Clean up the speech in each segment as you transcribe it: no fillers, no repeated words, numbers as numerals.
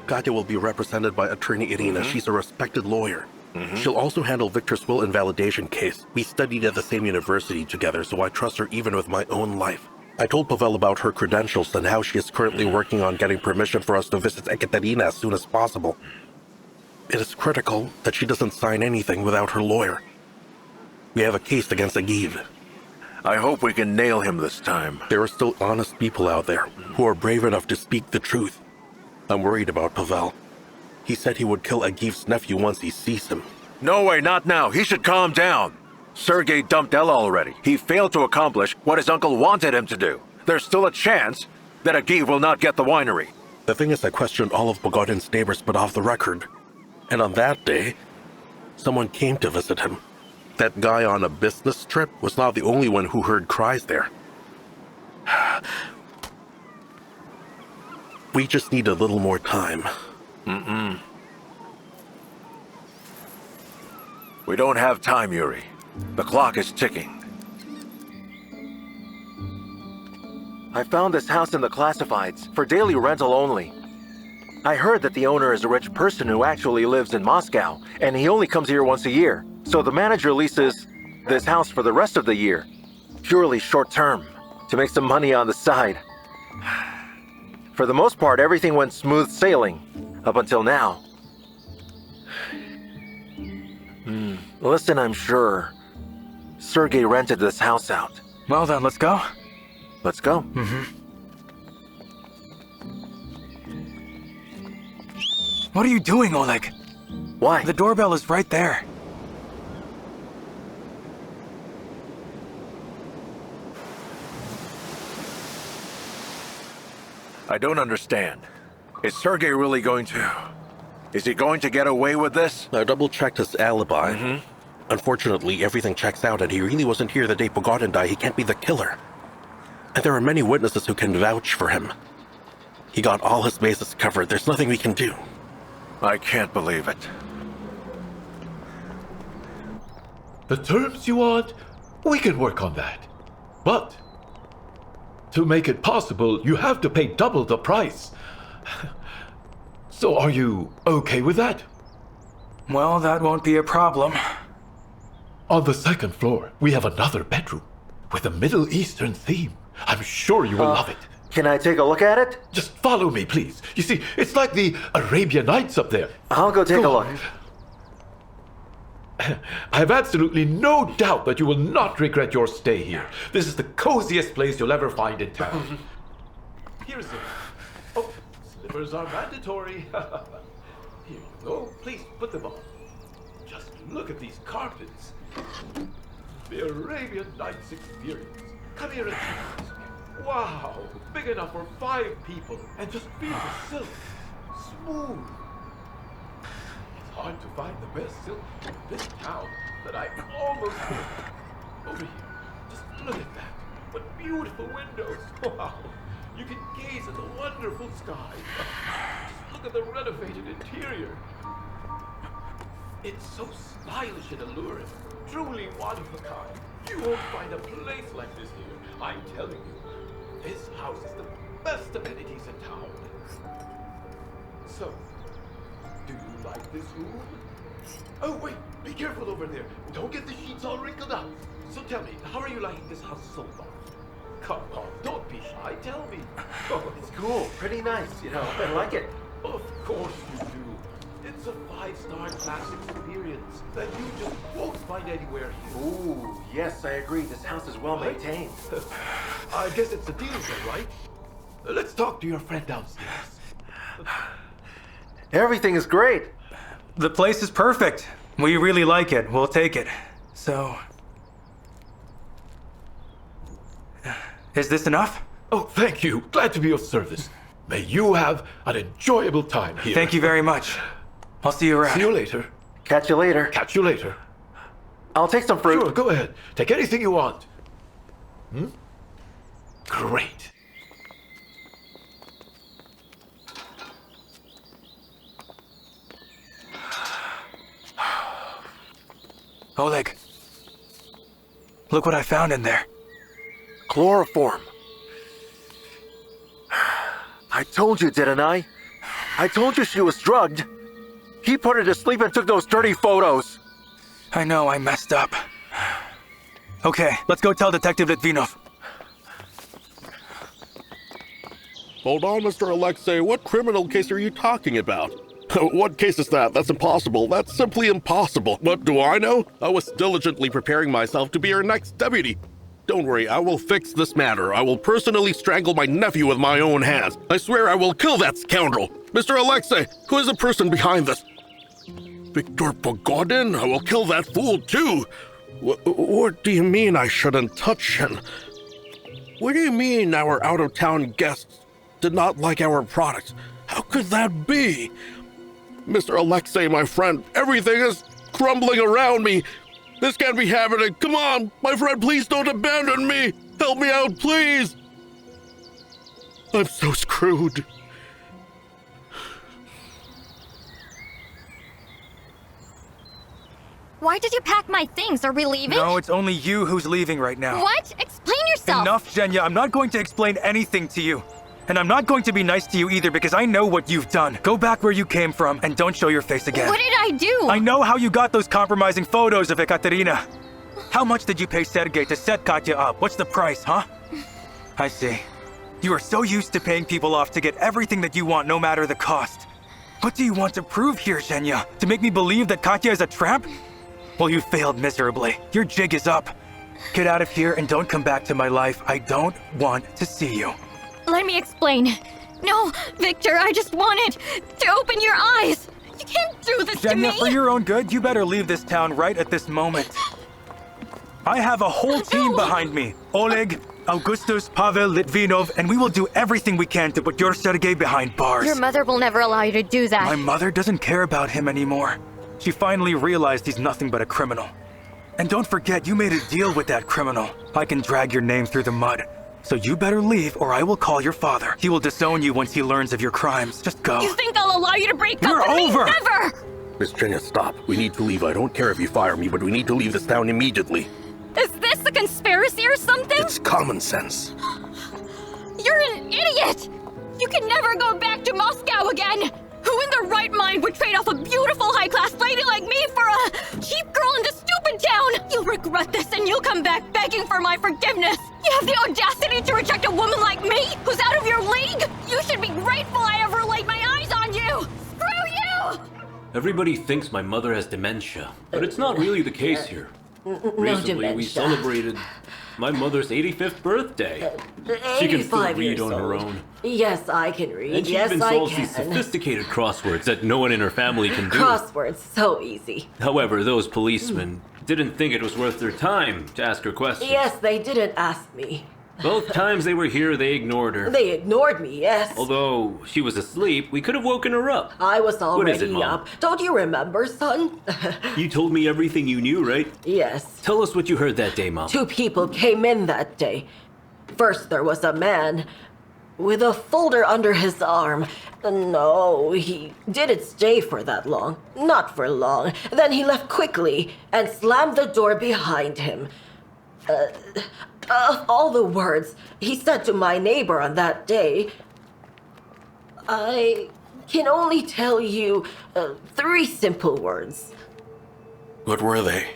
Katya will be represented by attorney Irina. She's a respected lawyer. She'll also handle Viktor's will invalidation case. We studied at the same university together, so I trust her even with my own life. I told Pavel about her credentials and how she is currently working on getting permission for us to visit Ekaterina as soon as possible. It is critical that she doesn't sign anything without her lawyer. We have a case against Agiv. I hope we can nail him this time. There are still honest people out there who are brave enough to speak the truth. I'm worried about Pavel. He said he would kill Agiv's nephew once he sees him. No way, not now. He should calm down. Sergei dumped Ella already. He failed to accomplish what his uncle wanted him to do. There's still a chance that Agiv will not get the winery. The thing is, I questioned all of Pogodin's neighbors, but off the record. And on that day, someone came to visit him. That guy on a business trip was not the only one who heard cries there. We just need a little more time. We don't have time, Yuri. The clock is ticking. I found this house in the classifieds for daily rental only. I heard that the owner is a rich person who actually lives in Moscow, and he only comes here once a year. So the manager leases this house for the rest of the year, purely short term, to make some money on the side. For the most part, everything went smooth sailing, up until now. Listen, I'm sure Sergei rented this house out. Well then, let's go. Let's go. What are you doing, Oleg? Why? The doorbell is right there. I don't understand. Is Sergei really going to... Is he going to get away with this? I double-checked his alibi. Unfortunately, everything checks out and he really wasn't here the day Pogodin died. He can't be the killer. And there are many witnesses who can vouch for him. He got all his bases covered. There's nothing we can do. I can't believe it. The terms you want, we can work on that. But to make it possible, you have to pay double the price. So are you okay with that? Well, that won't be a problem. On the second floor, we have another bedroom with a Middle Eastern theme. I'm sure you will love it. Can I take a look at it? Just follow me, please. You see, it's like the Arabian Nights up there. I'll go take a look. I have absolutely no doubt that you will not regret your stay here. This is the coziest place you'll ever find in town. Here's it. Oh, slippers are mandatory. Here you go. Please put them on. Just look at these carpets. The Arabian Nights experience. Come here and see this. Wow, big enough for 5 people. And just feel the silk. Smooth. It's hard to find the best silk in this town that I almost missed. Over here, just look at that. What beautiful windows. Wow. You can gaze at the wonderful sky. Just look at the renovated interior. It's so stylish and alluring. Truly one of a kind. You won't find a place like this here. I'm telling you. This house is the best amenities in town. So, do you like this room? Oh wait, be careful over there. Don't get the sheets all wrinkled up. So tell me, how are you liking this house so far? Come on, don't be shy, tell me. Oh, It's cool, pretty nice, I like it. of course you do. It's a 5-star class experience that you just won't find anywhere here. Ooh, yes, I agree. This house is well maintained. I guess it's a deal then, right? Let's talk to your friend downstairs. Everything is great. The place is perfect. We really like it. We'll take it. So... is this enough? Oh, thank you. Glad to be of service. May you have an enjoyable time here. Thank you very much. I'll see you around. See you later. Catch you later. Catch you later. I'll take some fruit. Sure, go ahead. Take anything you want. Great. Oleg, look what I found in there. Chloroform. I told you, didn't I? I told you she was drugged. He put her to sleep and took those dirty photos. I know I messed up. Okay, let's go tell Detective Litvinov. Hold on, Mr. Alexei. What criminal case are you talking about? What case is that? That's impossible. That's simply impossible. What do I know? I was diligently preparing myself to be your next deputy. Don't worry, I will fix this matter. I will personally strangle my nephew with my own hands. I swear I will kill that scoundrel. Mr. Alexei, who is the person behind this? Mikhail Pogodin? I will kill that fool too. What do you mean I shouldn't touch him? What do you mean our out-of-town guests did not like our products? How could that be? Mr. Alexei, my friend, everything is crumbling around me. This can't be happening. Come on, my friend, please don't abandon me. Help me out, please. I'm so screwed. Why did you pack my things? Are we leaving? No, it's only you who's leaving right now. What? Explain yourself! Enough, Zhenya. I'm not going to explain anything to you. And I'm not going to be nice to you either because I know what you've done. Go back where you came from and don't show your face again. What did I do? I know how you got those compromising photos of Ekaterina. How much did you pay Sergei to set Katya up? What's the price, huh? I see. You are so used to paying people off to get everything that you want, no matter the cost. What do you want to prove here, Zhenya? To make me believe that Katya is a tramp? Well, you failed miserably. Your jig is up. Get out of here and don't come back to my life. I don't want to see you. Let me explain. No, Victor, I just wanted to open your eyes. You can't do this to me. Zhenya, for your own good, you better leave this town right at this moment. I have a whole team behind me. Oleg, Augustus, Pavel, Litvinov, and we will do everything we can to put your Sergei behind bars. Your mother will never allow you to do that. My mother doesn't care about him anymore. She finally realized he's nothing but a criminal. And don't forget, you made a deal with that criminal. I can drag your name through the mud. So you better leave or I will call your father. He will disown you once he learns of your crimes. Just go. You think I'll allow you to break up with over. me? Never! Miss Zhenya, stop. We need to leave. I don't care if you fire me, but we need to leave this town immediately. Is this a conspiracy or something? It's common sense. You're an idiot! You can never go back to Moscow again! Who in their right mind would trade off a beautiful high-class lady like me for a cheap girl in this stupid town? You'll regret this and you'll come back begging for my forgiveness. You have the audacity to reject a woman like me, who's out of your league? You should be grateful I ever laid my eyes on you! Screw you! Everybody thinks my mother has dementia, but it's not really the case here. Recently, we celebrated my mother's 85th birthday. She can still read on her own. Yes, I can read. And she yes, even I solves can. these sophisticated crosswords that no one in her family can do. Crosswords, so easy. However, those policemen didn't think it was worth their time to ask her questions. Yes, they didn't ask me. Both times they were here, they ignored her. They ignored me, yes. Although she was asleep, we could have woken her up. I was What is it, already Mom? up. Don't you remember, son? You told me everything you knew, right? Yes. Tell us what you heard that day, Mom. 2 people came in that day. First, there was a man with a folder under his arm. No, he didn't stay for that long. Not for long. Then he left quickly and slammed the door behind him. Of all the words he said to my neighbor on that day, I can only tell you 3 simple words. What were they?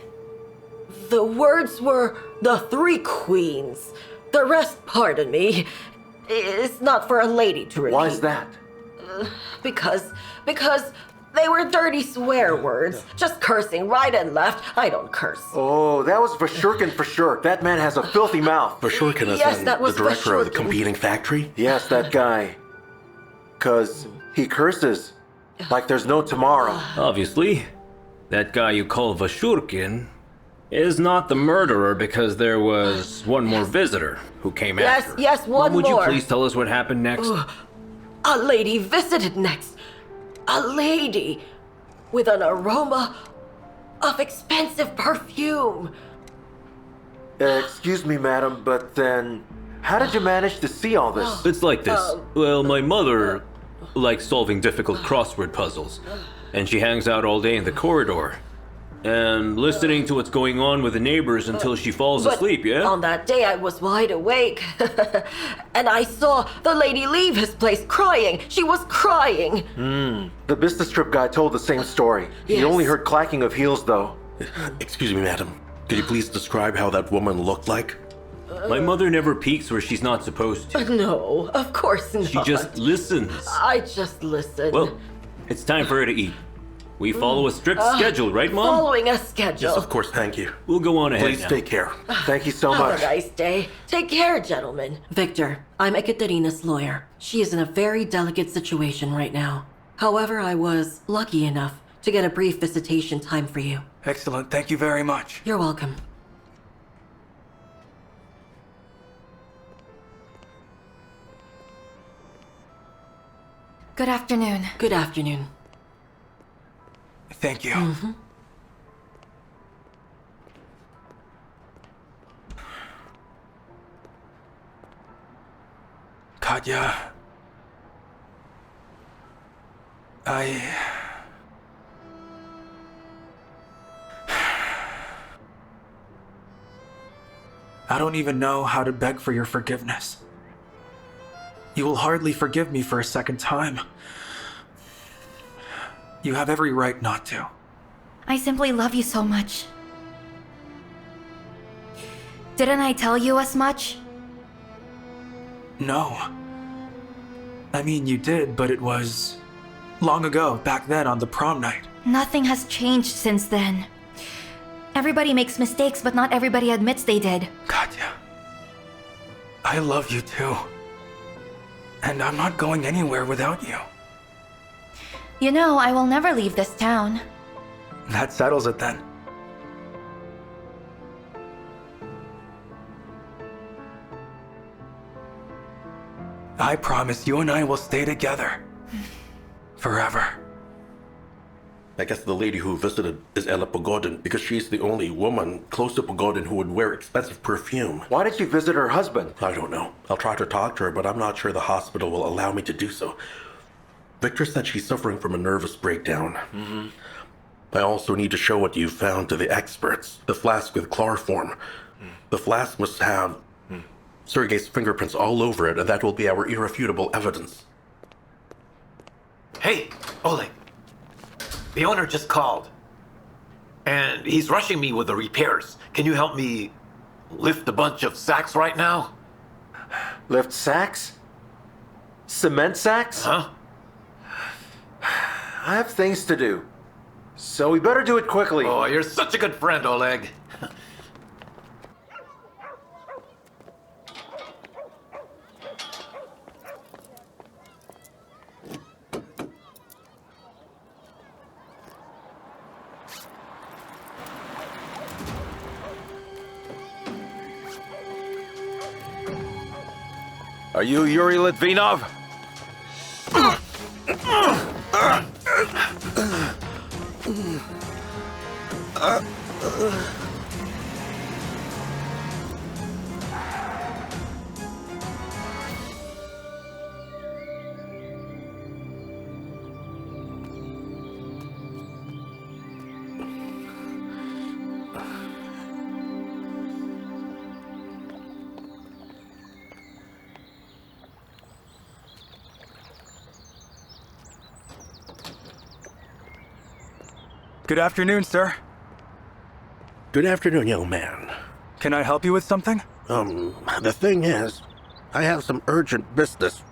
The words were the 3 queens. The rest, pardon me, is not for a lady to repeat. Why is that? Because they were dirty swear words. Just cursing right and left. I don't curse. Oh, that was Vashurkin for sure. That man has a filthy mouth. Vashurkin is Yes, in that the was director of the Vashurkin. competing factory? Yes, that guy. 'Cause he curses like there's no tomorrow. Obviously, that guy you call Vashurkin is not the murderer because there was one more visitor who came Yes, after. yes, one Would more. you please tell us what happened next? A lady visited next. A lady with an aroma of expensive perfume. Excuse me, madam, but then how did you manage to see all this? It's like this. Well, my mother likes solving difficult crossword puzzles, and she hangs out all day in the corridor. And listening to what's going on with the neighbors until she falls But asleep, yeah? on that day, I was wide awake. And I saw the lady leave his place crying. She was crying. The business trip guy told the same story. He Yes. only heard clacking of heels, though. Excuse me, madam. Could you please describe how that woman looked like? My mother never peeks where she's not supposed to. No, of course not. She just listens. I just listened. Well, it's time for her to eat. We follow a strict schedule, right, Mom? Following a schedule. Yes, of course, thank you. We'll go on ahead Please now. take care. Thank you so Have much. a nice day. Take care, gentlemen. Victor, I'm Ekaterina's lawyer. She is in a very delicate situation right now. However, I was lucky enough to get a brief visitation time for you. Excellent. Thank you very much. You're welcome. Good afternoon. Good afternoon. Thank you. Katya. I don't even know how to beg for your forgiveness. You will hardly forgive me for a second time. You have every right not to. I simply love you so much. Didn't I tell you as much? No. I mean, you did, but it was long ago, back then on the prom night. Nothing has changed since then. Everybody makes mistakes, but not everybody admits they did. Katya, I love you too. And I'm not going anywhere without you. You know, I will never leave this town. That settles it then. I promise you and I will stay together. Forever. I guess the lady who visited is Ella Pogodin because she's the only woman close to Pogodin who would wear expensive perfume. Why did you visit her husband? I don't know. I'll try to talk to her, but I'm not sure the hospital will allow me to do so. Victor said she's suffering from a nervous breakdown. I also need to show what you found to the experts. The flask with chloroform. The flask must have Sergei's fingerprints all over it, and that will be our irrefutable evidence. Hey, Oleg. The owner just called. And he's rushing me with the repairs. Can you help me lift a bunch of sacks right now? Lift sacks? Cement sacks? Huh? I have things to do. So we better do it quickly. Oh, you're such a good friend, Oleg. Are you Yuri Litvinov? Good afternoon, sir. Good afternoon, young man. Can I help you with something? The thing is, I have some urgent business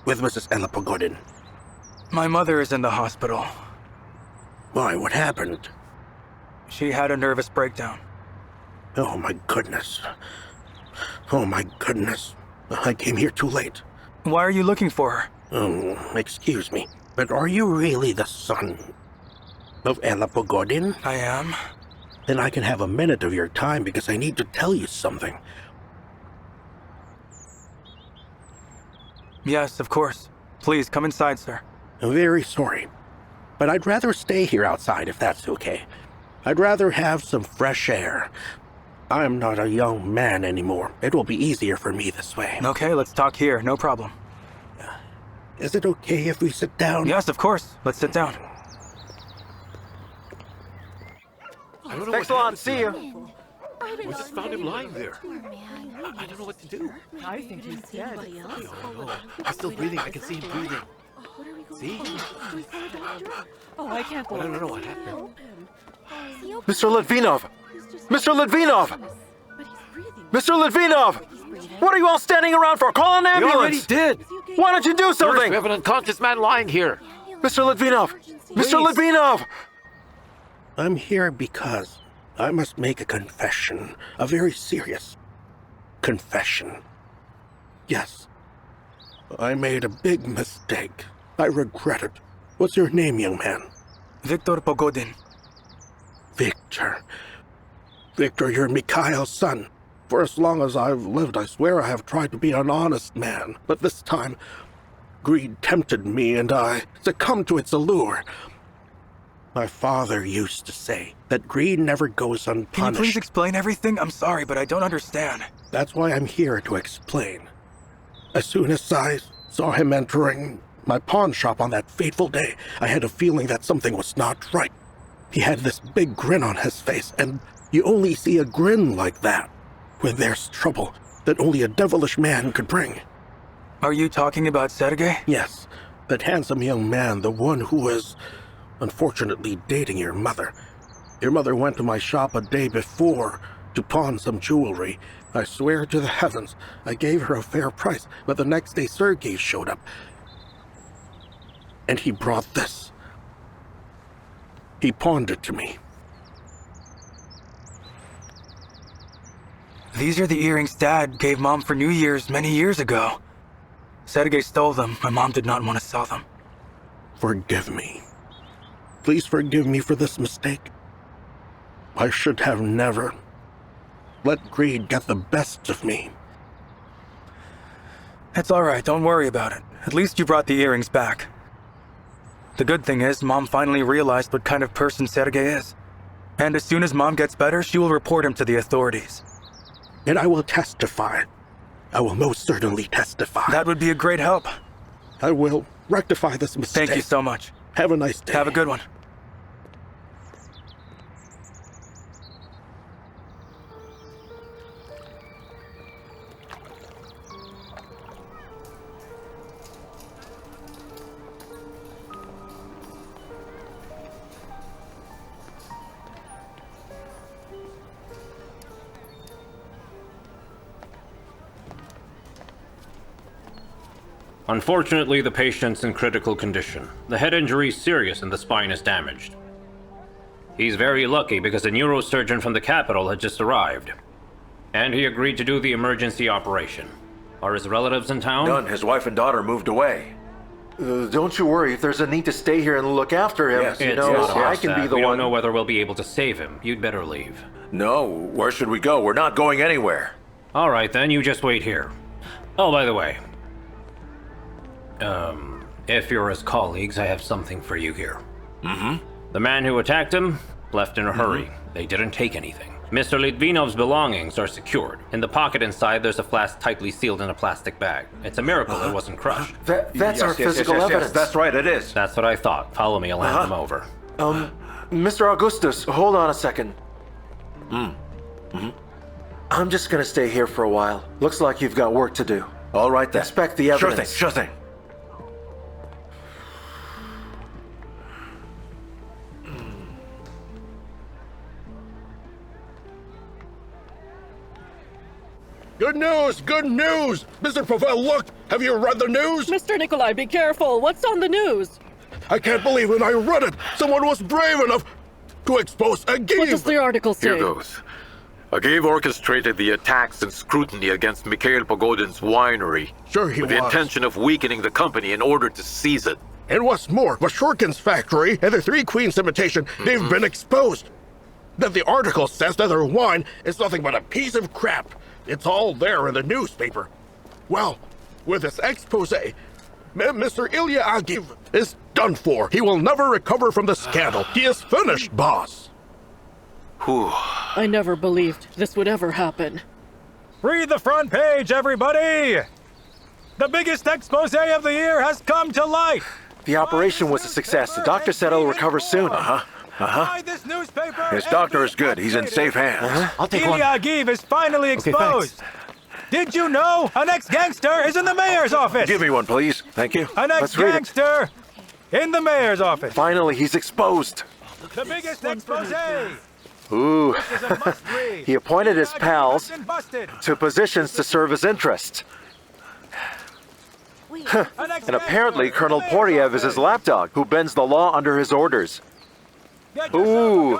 with Mrs. Ella Pogodin. My mother is in the hospital. Why, what happened? She had a nervous breakdown. Oh my goodness. Oh my goodness. I came here too late. Why are you looking for her? Excuse me, but are you really the son of Ella Pogodin? I am. Then I can have a minute of your time because I need to tell you something. Yes, of course. Please, come inside, sir. I'm very sorry, but I'd rather stay here outside if that's okay. I'd rather have some fresh air. I'm not a young man anymore. It will be easier for me this way. Okay, let's talk here. No problem. Is it okay if we sit down? Yes, of course. Let's sit down. I don't know Thanks a what lot. happened See to you. him. We just found him lying there. I don't know what to do. I think he's dead. Oh no. He's still breathing. I can see him breathing. See? Oh, I can't believe I don't know what happened. Mr. Litvinov! Mr. Litvinov! Mr. Litvinov! What are you all standing around for? Call an We already ambulance! did. Why don't you do First, something? we have an unconscious man lying here. Mr. Litvinov! Mr. Litvinov! I'm here because I must make a confession, a very serious confession. Yes, I made a big mistake. I regret it. What's your name, young man? Viktor Pogodin. Victor. Victor, you're Mikhail's son. For as long as I've lived, I swear I have tried to be an honest man. But this time, greed tempted me and I succumbed to its allure. My father used to say that greed never goes unpunished. Can you please explain everything? I'm sorry, but I don't understand. That's why I'm here to explain. As soon as I saw him entering my pawn shop on that fateful day, I had a feeling that something was not right. He had this big grin on his face, and you only see a grin like that when there's trouble that only a devilish man could bring. Are you talking about Sergei? Yes, that handsome young man, the one who was unfortunately dating your mother. Your mother went to my shop a day before to pawn some jewelry. I swear to the heavens, I gave her a fair price, but the next day Sergei showed up. And he brought this. He pawned it to me. These are the earrings Dad gave Mom for New Year's many years ago. Sergei stole them. My mom did not want to sell them. Forgive me. Please forgive me for this mistake. I should have never let greed get the best of me. It's all right. Don't worry about it. At least you brought the earrings back. The good thing is, Mom finally realized what kind of person Sergei is. And as soon as Mom gets better, she will report him to the authorities. And I will testify. I will most certainly testify. That would be a great help. I will rectify this mistake. Thank you so much. Have a nice day. Have a good one. Unfortunately, the patient's in critical condition. The head injury is serious and the spine is damaged. He's very lucky because a neurosurgeon from the capital had just arrived. And he agreed to do the emergency operation. Are his relatives in town? None. His wife and daughter moved away. Don't you worry. If there's a need to stay here and look after him, It's you know, not I us, can be Dad. the We one. don't know whether we'll be able to save him. You'd better leave. No, where should we go? We're not going anywhere. All right, then. You just wait here. Oh, by the way. If you're his colleagues, I have something for you here. The man who attacked him left in a hurry. They didn't take anything. Mr. Litvinov's belongings are secured. In the pocket inside, there's a flask tightly sealed in a plastic bag. It's a miracle it wasn't crushed. That's our physical evidence. That's right, it is. That's what I thought. Follow me, I'll hand them over. Mr. Augustus, hold on a second. I'm just gonna stay here for a while. Looks like you've got work to do. All right then. Inspect the evidence. Sure thing. Good news! Good news! Mr. Pavel, look! Have you read the news? Mr. Nikolai, be careful. What's on the news? I can't believe when I read it, someone was brave enough to expose a What does Agiv! the article say? Here goes. Agiv orchestrated the attacks and scrutiny against Mikhail Pogodin's winery Sure he with the was. intention of weakening the company in order to seize it. And what's more, Vashurkin's factory and the Three Queens imitation, they've been exposed. That the article says that their wine is nothing but a piece of crap. It's all there in the newspaper. Well, with this expose, Mr. Ilya Agiv is done for. He will never recover from the scandal. He is finished, boss. Whew. I never believed this would ever happen. Read the front page, everybody! The biggest expose of the year has come to light! The operation was a success. The doctor said he'll recover soon. Buy this newspaper. His and doctor be is good. He's in safe hands. I'll take one. Ilya Agiv is finally exposed. Did you know an ex-gangster is in the mayor's office? Give me one, please. Thank you. An Let's read it. ex-gangster in the mayor's office. Finally, he's exposed. The biggest expose. Ooh. This is a must-read. He appointed his pals Been busted. to positions to serve his interests. And apparently, Colonel Portiev is his lapdog, who bends the law under his orders. Ooh.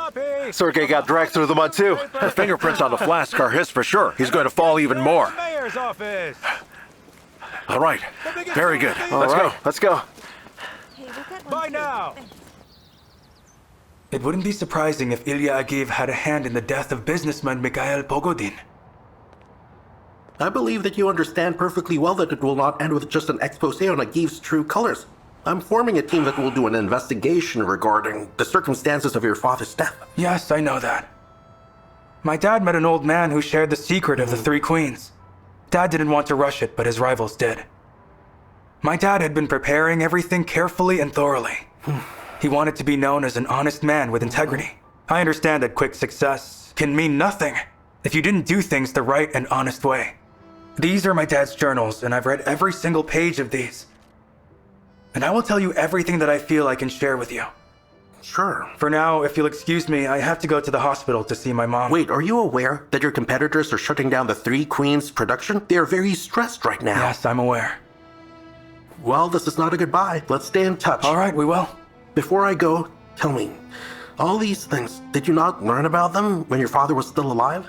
Sergei got dragged through the mud, too. The fingerprints on the flask are his for sure. He's going to fall even more. Mayor's office. All right. Very good. Let's go. Let's go. By now. It wouldn't be surprising if Ilya Agiv had a hand in the death of businessman Mikhail Pogodin. I believe that you understand perfectly well that it will not end with just an expose on Agiv's true colors. I'm forming a team that will do an investigation regarding the circumstances of your father's death. Yes, I know that. My dad met an old man who shared the secret of the Three Queens. Dad didn't want to rush it, but his rivals did. My dad had been preparing everything carefully and thoroughly. He wanted to be known as an honest man with integrity. I understand that quick success can mean nothing if you didn't do things the right and honest way. These are my dad's journals, and I've read every single page of these. And I will tell you everything that I feel I can share with you. Sure. For now, if you'll excuse me, I have to go to the hospital to see my mom. Wait, are you aware that your competitors are shutting down the Three Queens production? They are very stressed right now. Yes, I'm aware. Well, this is not a goodbye. Let's stay in touch. All right, we will. Before I go, tell me, all these things, did you not learn about them when your father was still alive?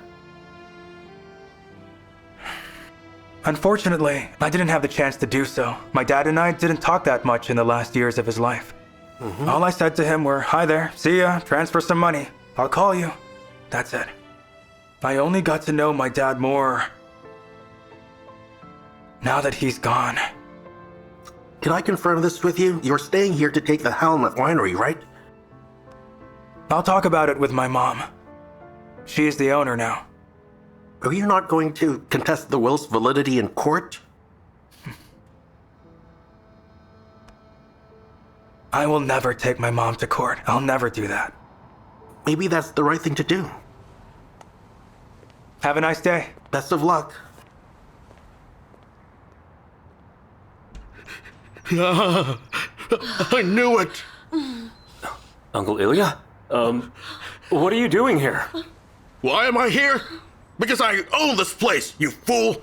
Unfortunately, I didn't have the chance to do so. My dad and I didn't talk that much in the last years of his life. All I said to him were, "Hi there, see ya, transfer some money. I'll call you." That's it. I only got to know my dad more now that he's gone. Can I confirm this with you? You're staying here to take the helm at winery, right? I'll talk about it with my mom. She is the owner now. Are you not going to contest the will's validity in court? I will never take my mom to court. I'll never do that. Maybe that's the right thing to do. Have a nice day. Best of luck. I knew it! Uncle Ilya? What are you doing here? Why am I here? Because I own this place, you fool!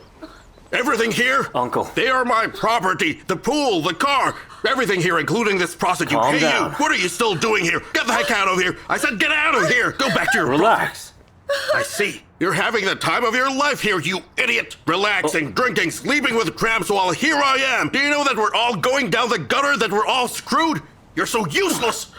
Everything here? Uncle. They are my property. The pool, the car, everything here, including this prostitute. Calm Hey, down. you! What are you still doing here? Get the heck out of here! I said get out of here! Go back to your... Relax. I see. You're having the time of your life here, you idiot! Relaxing, drinking, sleeping with tramps while here I am! Do you know that we're all going down the gutter, that we're all screwed? You're so useless!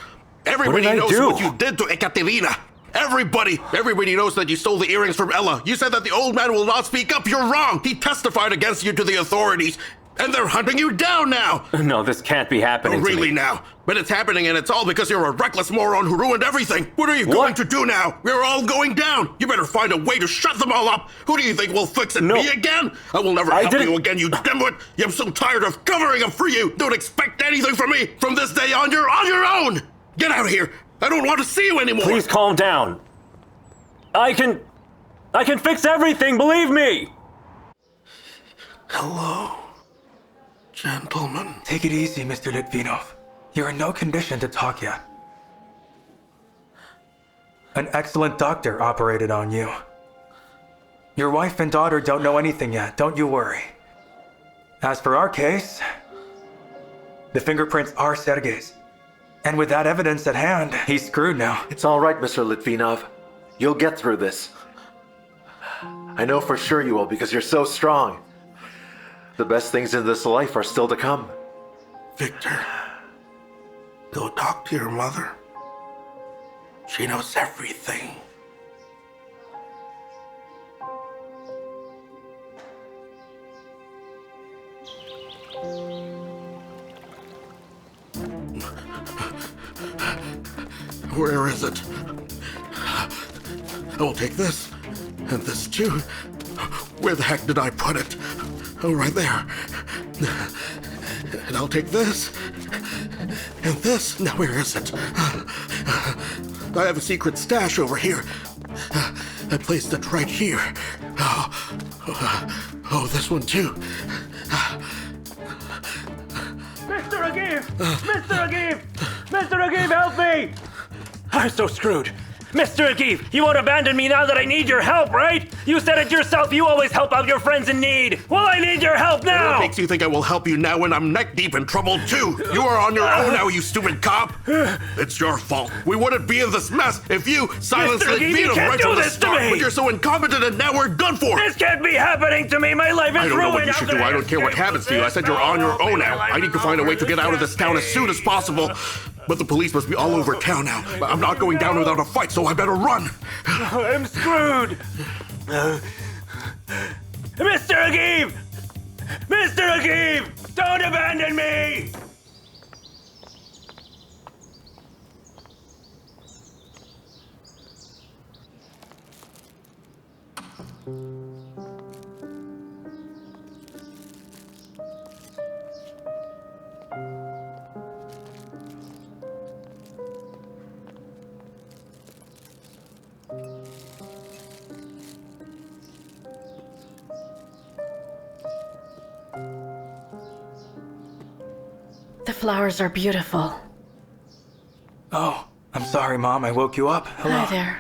Everybody What did I knows do? what you did to Ekaterina! Everybody knows that you stole the earrings from Ella. You said that the old man will not speak up. You're wrong. He testified against you to the authorities. And they're hunting you down now. No, this can't be happening to Really me. now. But it's happening, and it's all because you're a reckless moron who ruined everything. What are you going to do now? We're all going down. You better find a way to shut them all up. Who do you think will fix it? No. Me again? I will never I help didn't- you again, you dimwit. I'm so tired of covering up for you. Don't expect anything from me. From this day on, you're on your own. Get out of here. I don't want to see you anymore. Please calm down. I can fix everything, believe me! Hello, gentlemen. Take it easy, Mr. Litvinov. You're in no condition to talk yet. An excellent doctor operated on you. Your wife and daughter don't know anything yet, don't you worry. As for our case, the fingerprints are Sergei's. And with that evidence at hand, he's screwed now. It's all right, Mr. Litvinov. You'll get through this. I know for sure you will because you're so strong. The best things in this life are still to come. Victor, go talk to your mother. She knows everything. Where is it? I will take this, and this too. Where the heck did I put it? Oh, right there. And I'll take this, and this. Now, where is it? I have a secret stash over here. I placed it right here. Oh, this one too. Mr. Agib! Mr. Agib! Mr. Agib, help me! I'm so screwed. Mr. Agib, you won't abandon me now that I need your help, right? You said it yourself, you always help out your friends in need. Well, I need your help now! What makes you think I will help you now when I'm neck deep in trouble too? You are on your own now, you stupid cop! It's your fault. We wouldn't be in this mess if you silenced Mr. Agib, you Litvinov can't right do from the this to start. me! But you're so incompetent and now we're done for! This can't be happening to me! My life is I don't know ruined! what you should do. I don't care what happens to you. I said you're on your own now. I need to find a way to get out of this town as soon as possible. But the police must be all over town now. I'm not going down without a fight, so I better run. I'm screwed! Mr. Agib! Mr. Agib! Don't abandon me! The flowers are beautiful. Oh, I'm sorry, Mom. I woke you up. Hello. Hi there.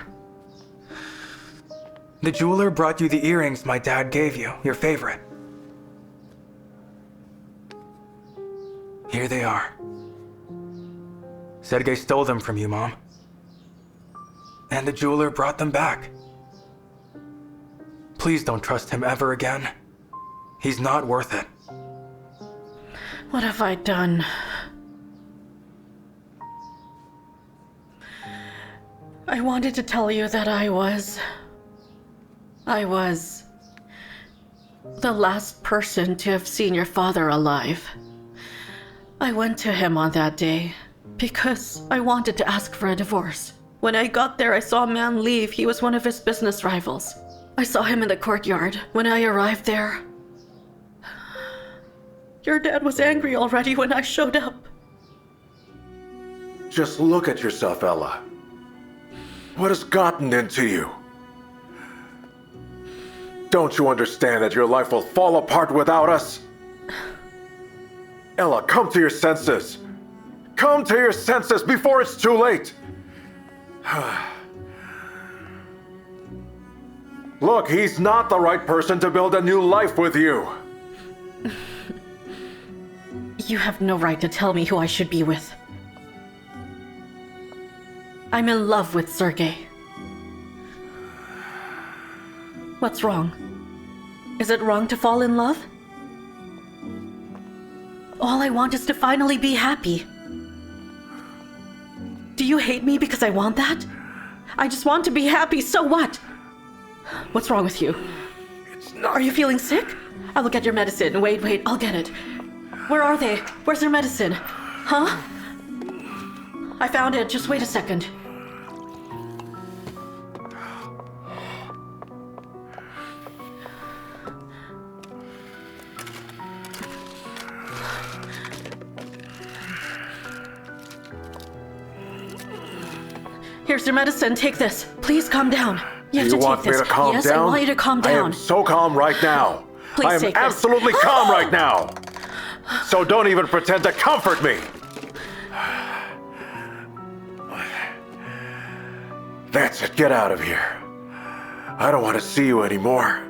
The jeweler brought you the earrings my dad gave you, your favorite. Here they are. Sergei stole them from you, Mom. And the jeweler brought them back. Please don't trust him ever again. He's not worth it. What have I done? I wanted to tell you that I was the last person to have seen your father alive. I went to him on that day because I wanted to ask for a divorce. When I got there, I saw a man leave. He was one of his business rivals. I saw him in the courtyard. When I arrived there, your dad was angry already when I showed up. Just look at yourself, Ella. What has gotten into you? Don't you understand that your life will fall apart without us? Ella, come to your senses. Come to your senses before it's too late. Look, he's not the right person to build a new life with you. You have no right to tell me who I should be with. I'm in love with Sergei. What's wrong? Is it wrong to fall in love? All I want is to finally be happy. Do you hate me because I want that? I just want to be happy, so what? What's wrong with you? Are you feeling sick? I will get your medicine. Wait, I'll get it. Where are they? Where's their medicine? Huh? I found it. Just wait a second. Here's your medicine. Take this. Please calm down. You have Do you to want take me this. to calm yes, down? I want you to calm I down. am so calm right now. Please I am take this. absolutely calm right now. So don't even pretend to comfort me. That's it. Get out of here. I don't want to see you anymore.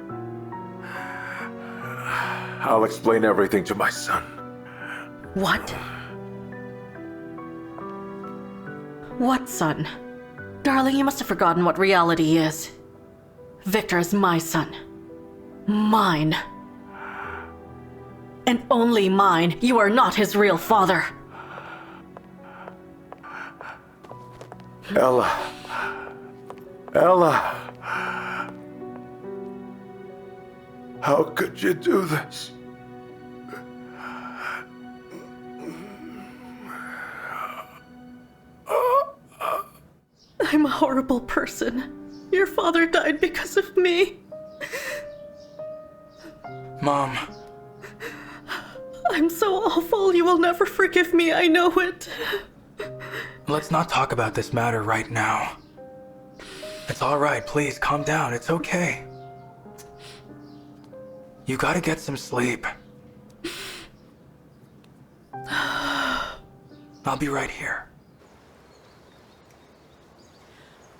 I'll explain everything to my son. What? What son? Darling, you must have forgotten what reality is. Victor is my son. Mine. And only mine. You are not his real father. Ella. Ella. How could you do this? I'm a horrible person. Your father died because of me. Mom. I'm so awful. You will never forgive me. I know it. Let's not talk about this matter right now. It's all right, please, calm down. It's okay. You gotta get some sleep. I'll be right here.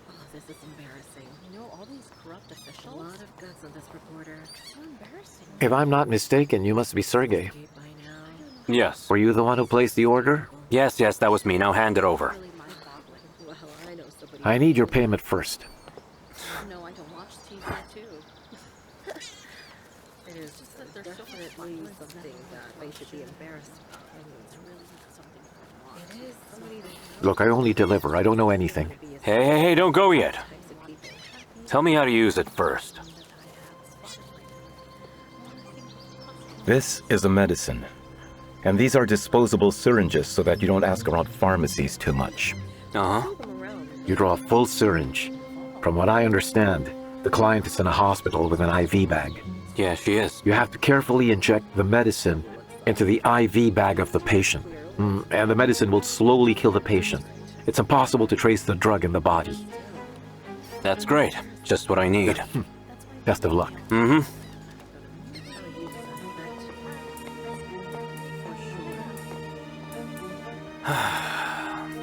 Oh, this is embarrassing. You know, all these corrupt officials. A lot of guts on this reporter. So embarrassing. If I'm not mistaken, you must be Sergey. By now. Yes. Were you the one who placed the order? Yes, that was me. Now hand it over. Really mind-boggling. Well, I know somebody. I need your payment first. No, I don't watch TV too. It is just that there's definitely something that they should be embarrassed about. It's really something it is somebody that Look, I only deliver. I don't know anything. Hey, don't go yet. Tell me how to use it first. This is a medicine. And these are disposable syringes so that you don't ask around pharmacies too much. Uh-huh. You draw a full syringe. From what I understand, the client is in a hospital with an IV bag. Yeah, she is. You have to carefully inject the medicine into the IV bag of the patient. And the medicine will slowly kill the patient. It's impossible to trace the drug in the body. That's great. Just what I need. Best of luck. Mm-hmm.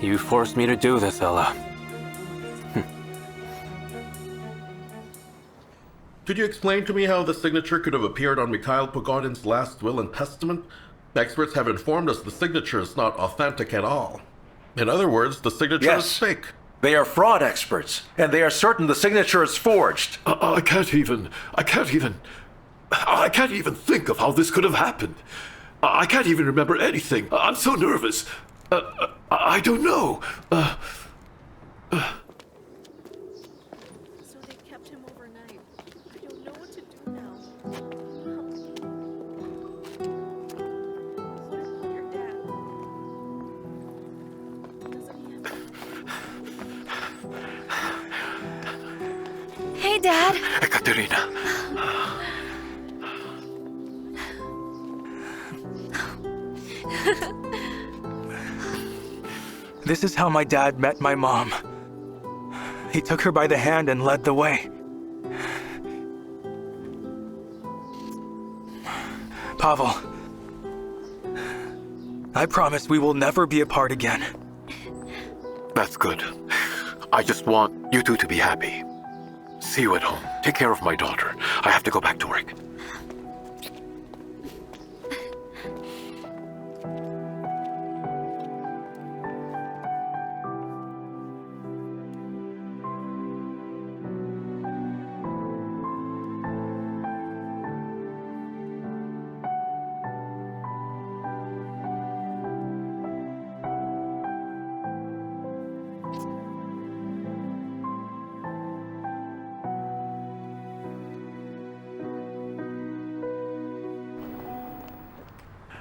You forced me to do this, Ella. Could you explain to me how the signature could have appeared on Mikhail Pogodin's last will and testament? Experts have informed us the signature is not authentic at all. In other words, the signature is fake. They are fraud experts, and they are certain the signature is forged. I can't even think of how this could have happened. I can't even remember anything. I'm so nervous. I don't know. So they kept him overnight. I don't know what to do now. What about your dad? Hey, Dad. Ekaterina. This is how my dad met my mom. He took her by the hand and led the way. Pavel, I promise we will never be apart again. That's good. I just want you two to be happy. See you at home. Take care of my daughter. I have to go back to work.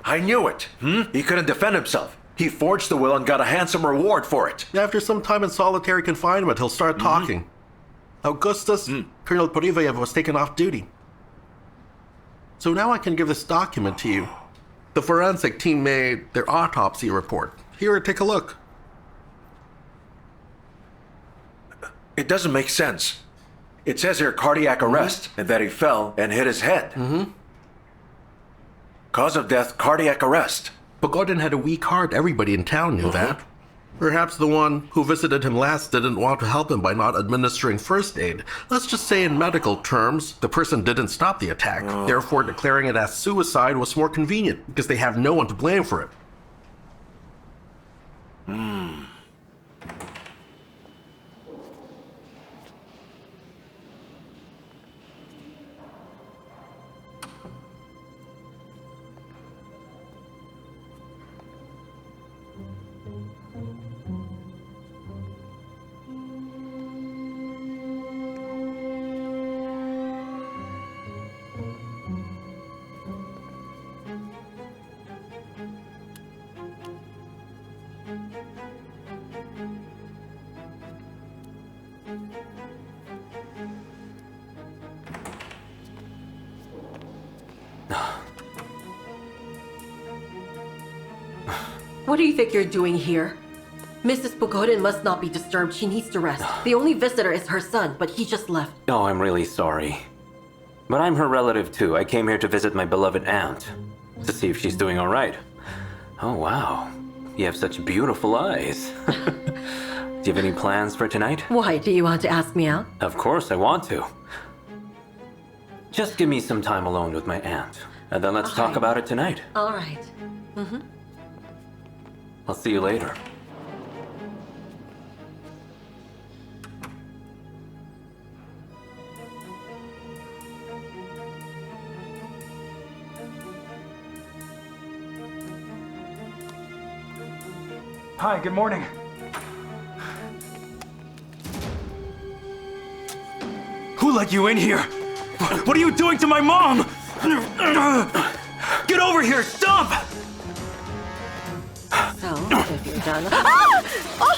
I knew it. He couldn't defend himself. He forged the will and got a handsome reward for it. After some time in solitary confinement, he'll start talking. Augustus, Colonel Porivayev was taken off duty. So now I can give this document to you. The forensic team made their autopsy report. Here, take a look. It doesn't make sense. It says here cardiac arrest, and that he fell and hit his head. Cause of death, cardiac arrest. Pogodin had a weak heart. Everybody in town knew that. Perhaps the one who visited him last didn't want to help him by not administering first aid. Let's just say in medical terms, the person didn't stop the attack. Therefore, declaring it as suicide was more convenient because they have no one to blame for it. What do you think you're doing here? Mrs. Pogodin must not be disturbed. She needs to rest. The only visitor is her son, but he just left. Oh, I'm really sorry. But I'm her relative too. I came here to visit my beloved aunt. To see if she's doing all right. Oh, wow. You have such beautiful eyes. Do you have any plans for tonight? Why, do you want to ask me out? Of course, I want to. Just give me some time alone with my aunt. And then let's talk about it tonight. All right. I'll see you later. Hi, good morning. Who let you in here? What are you doing to my mom? Get over here! Stop! So, if you're done... Ah! Oh!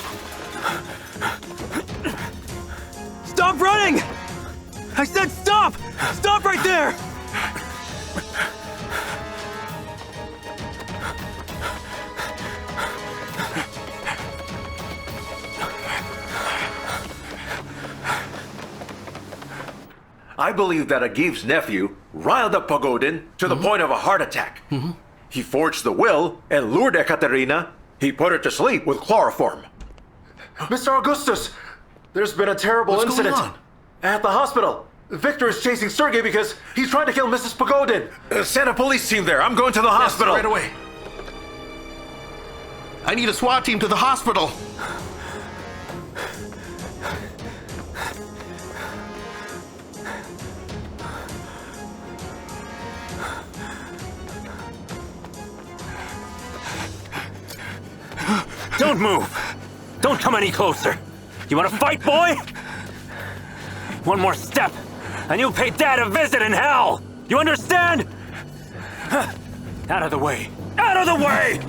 Stop running! I said stop! Stop right there! I believe that Agiv's nephew riled up Pogodin to the point of a heart attack. He forged the will and lured Ekaterina. He put her to sleep with chloroform. Mr. Augustus, there's been a terrible What's incident going on? at the hospital. Viktor is chasing Sergei because he's trying to kill Mrs. Pogodin. Send a police team there. I'm going to the hospital. Right away. I need a SWAT team to the hospital. Don't move! Don't come any closer! You wanna fight, boy? One more step, and you'll pay Dad a visit in hell! You understand? Out of the way! Out of the way!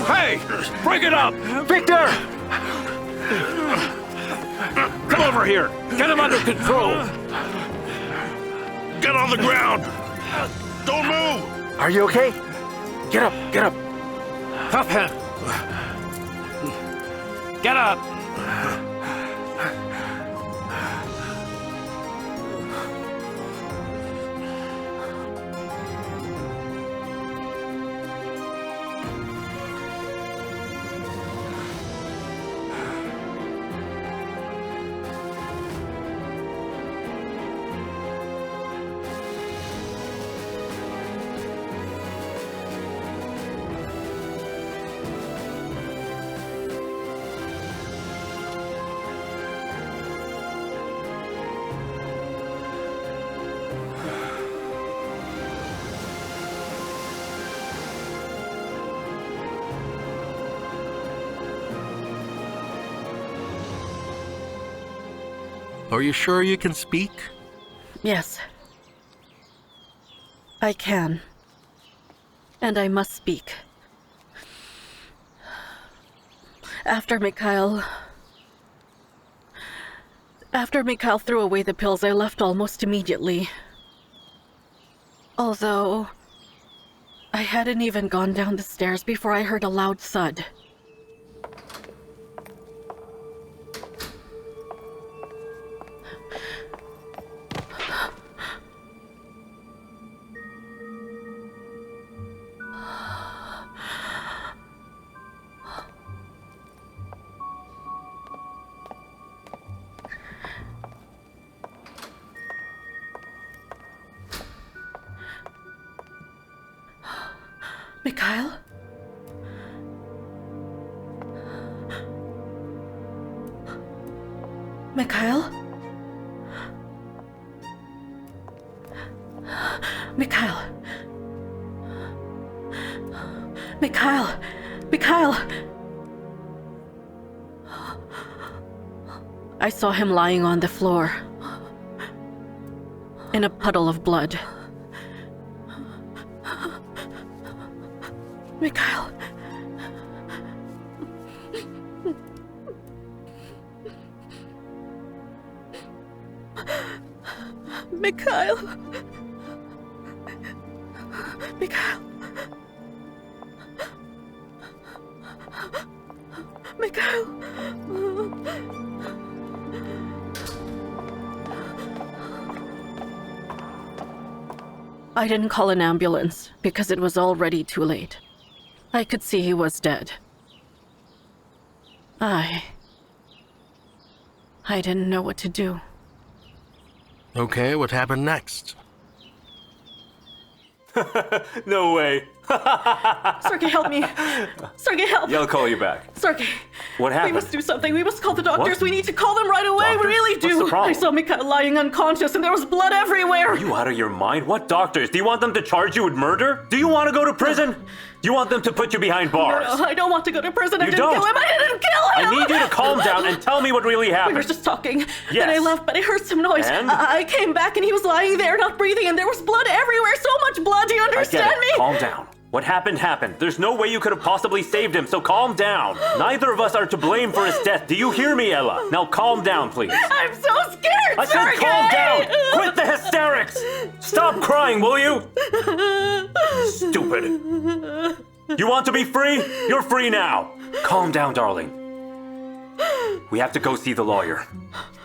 Hey! Break it up! Viktor! Come over here! Get him under control! Get on the ground. Don't move. Are you okay? Get up, get up. Cuff him! Get up! Are you sure you can speak? Yes. I can. And I must speak. After Mikhail threw away the pills, I left almost immediately. Although, I hadn't even gone down the stairs before I heard a loud thud. Mikhail? Mikhail? Mikhail? Mikhail? Mikhail? I saw him lying on the floor in a puddle of blood. Mikhail. Mikhail. Mikhail. Mikhail. I didn't call an ambulance because it was already too late. I could see he was dead. I didn't know what to do. Okay, what happened next? No way. Sergey, help me. Sergey, help. Yeah, I'll call you back. Sergey. What happened? We must do something. We must call the doctors. What? We need to call them right away. Doctors? We really do. What's the problem? I saw Mikhail lying unconscious and there was blood everywhere. Are you out of your mind? What doctors? Do you want them to charge you with murder? Do you want to go to prison? Do you want them to put you behind bars? No, I don't want to go to prison. I You didn't don't? kill him. I didn't kill him. I need you to calm down and tell me what really We happened. were just talking. Yes. Then I left, but I heard some noise. And? I came back and he was lying there, not breathing, and there was blood everywhere. So much blood. Do you I get understand it. me? Calm down. What happened happened. There's no way you could have possibly saved him, so calm down. Neither of us are to blame for his death. Do you hear me, Ella? Now calm down, please. I'm so scared, I said Sergey! calm down! Quit the hysterics! Stop crying, will you? Stupid. You want to be free? You're free now. Calm down, darling. We have to go see the lawyer.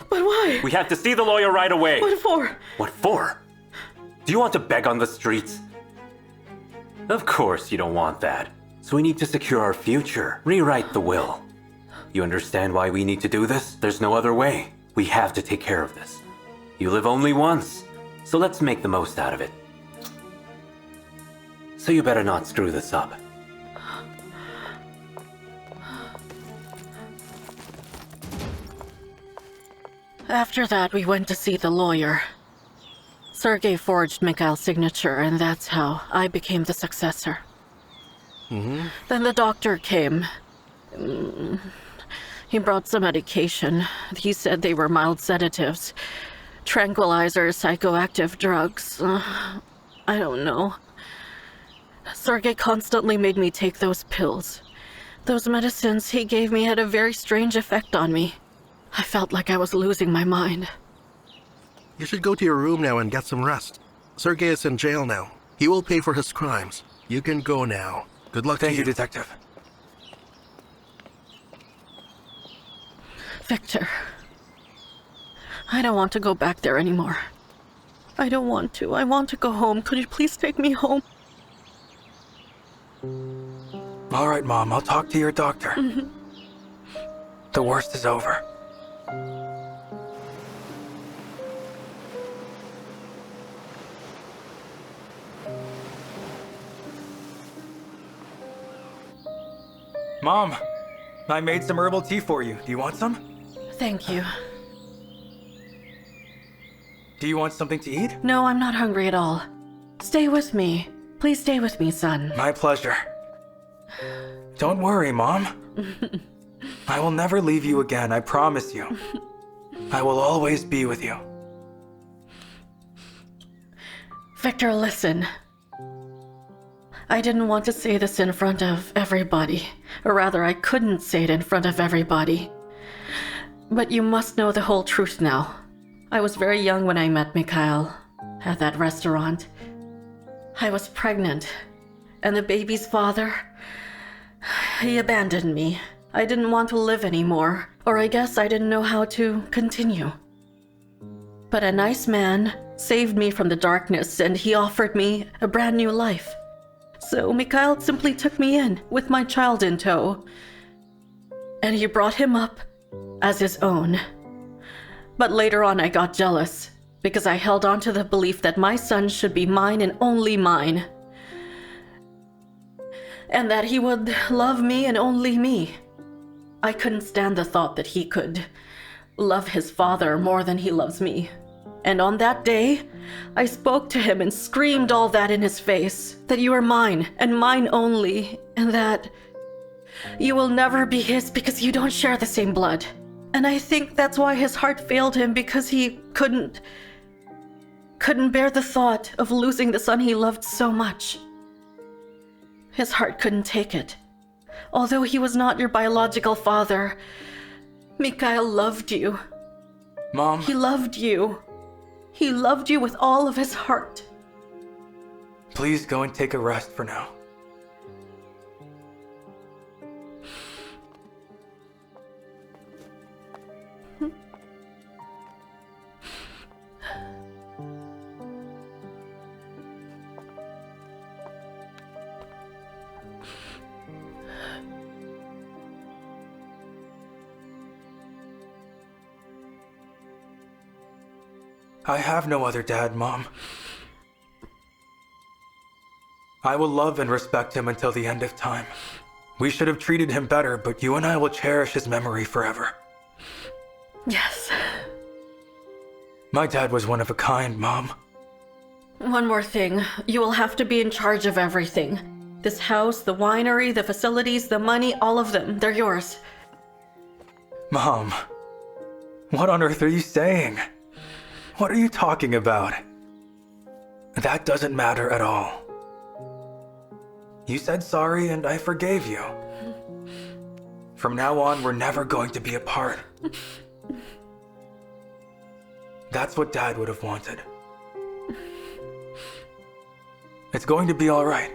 But why? We have to see the lawyer right away. What for? What for? Do you want to beg on the streets? Of course you don't want that. So we need to secure our future. Rewrite the will. You understand why we need to do this? There's no other way. We have to take care of this. You live only once, so let's make the most out of it. So you better not screw this up. After that, we went to see the lawyer. Sergey forged Mikhail's signature, and that's how I became the successor. Then the doctor came. He brought some medication. He said they were mild sedatives, tranquilizers, psychoactive drugs. I don't know. Sergey constantly made me take those pills. Those medicines he gave me had a very strange effect on me. I felt like I was losing my mind. You should go to your room now and get some rest. Sergey is in jail now. He will pay for his crimes. You can go now. Good luck to Thank you, Detective. Victor, I don't want to go back there anymore. I don't want to. I want to go home. Could you please take me home? All right, Mom, I'll talk to your doctor. The worst is over. Mom, I made some herbal tea for you. Do you want some? Thank you. Do you want something to eat? No, I'm not hungry at all. Stay with me. Please stay with me, son. My pleasure. Don't worry, Mom. I will never leave you again, I promise you. I will always be with you. Victor, listen. I didn't want to say this in front of everybody. Or rather, I couldn't say it in front of everybody. But you must know the whole truth now. I was very young when I met Mikhail at that restaurant. I was pregnant, and the baby's father, he abandoned me. I didn't want to live anymore, or I guess I didn't know how to continue. But a nice man saved me from the darkness, and he offered me a brand new life. So Mikhail simply took me in, with my child in tow. And he brought him up as his own. But later on I got jealous, because I held on to the belief that my son should be mine and only mine. and that he would love me and only me. I couldn't stand the thought that he could love his father more than he loves me. And on that day, I spoke to him and screamed all that in his face, that you are mine and mine only, and that you will never be his because you don't share the same blood. And I think that's why his heart failed him, because he couldn't bear the thought of losing the son he loved so much. His heart couldn't take it. Although he was not your biological father, Mikhail loved you. Mom. He loved you. He loved you with all of his heart. Please go and take a rest for now. I have no other dad, Mom. I will love and respect him until the end of time. We should have treated him better, but you and I will cherish his memory forever. Yes. My dad was one of a kind, Mom. One more thing. You will have to be in charge of everything. This house, the winery, the facilities, the money, all of them. They're yours. Mom, what on earth are you saying? What are you talking about? That doesn't matter at all. You said sorry and I forgave you. From now on, we're never going to be apart. That's what Dad would have wanted. It's going to be all right.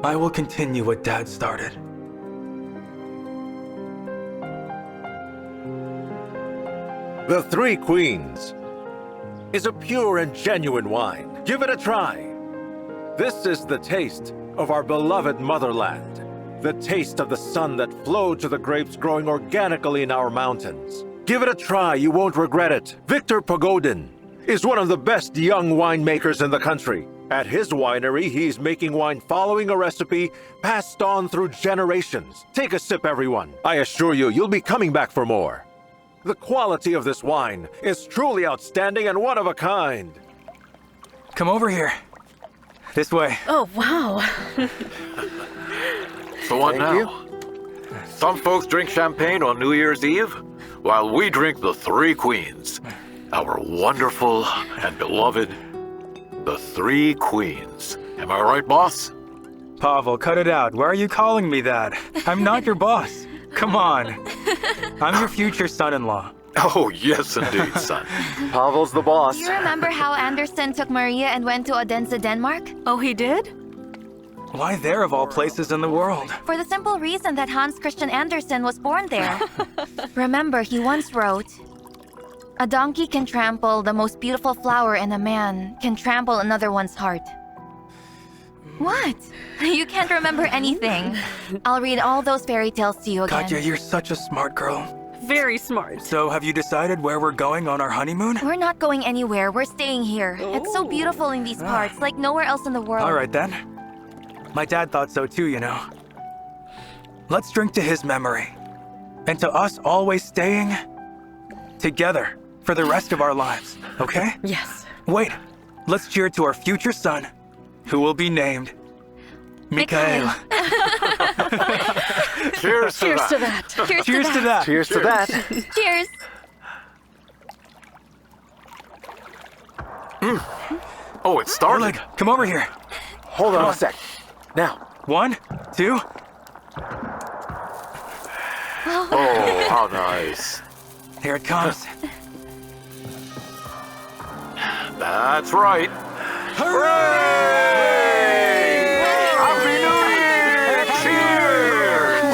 I will continue what Dad started. The Three Queens is a pure and genuine wine. Give it a try. This is the taste of our beloved motherland. The taste of the sun that flowed to the grapes growing organically in our mountains. Give it a try, you won't regret it. Viktor Pogodin is one of the best young winemakers in the country. At his winery, he's making wine following a recipe passed on through generations. Take a sip, everyone. I assure you, you'll be coming back for more. The quality of this wine is truly outstanding and one of a kind. Come over here. This way. Oh, wow. So what Thank now? Some folks drink champagne on New Year's Eve, while we drink the Three Queens. Our wonderful and beloved, the Three Queens. Am I right, boss? Pavel, cut it out. Why are you calling me that? I'm not your boss. Come on. I'm your future son-in-law. Oh, yes indeed, son. Pavel's the boss. Do you remember how Anderson took Maria and went to Odense, Denmark? Oh, he did? Why there of all places in the world? For the simple reason that Hans Christian Andersen was born there. Remember, he once wrote, "A donkey can trample the most beautiful flower and a man can trample another one's heart." What? You can't remember anything. I'll read all those fairy tales to you again. Katya, you're such a smart girl. Very smart. So have you decided where we're going on our honeymoon? We're not going anywhere. We're staying here. It's so beautiful in these parts, like nowhere else in the world. All right then. My dad thought so too, you know. Let's drink to his memory. And to us always staying together for the rest of our lives, okay? Yes. Wait, let's cheer to our future son, who will be named Mikhail. Cheers to Cheers that. to that. Cheers to that. Cheers to that. Cheers. Oh, it started. Oleg, come over here. Hold on a sec. Now, 1, 2. Oh, how nice. Here it comes. That's right. Hooray! Happy New Year! Cheers!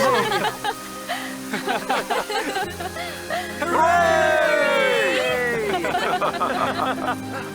Hooray!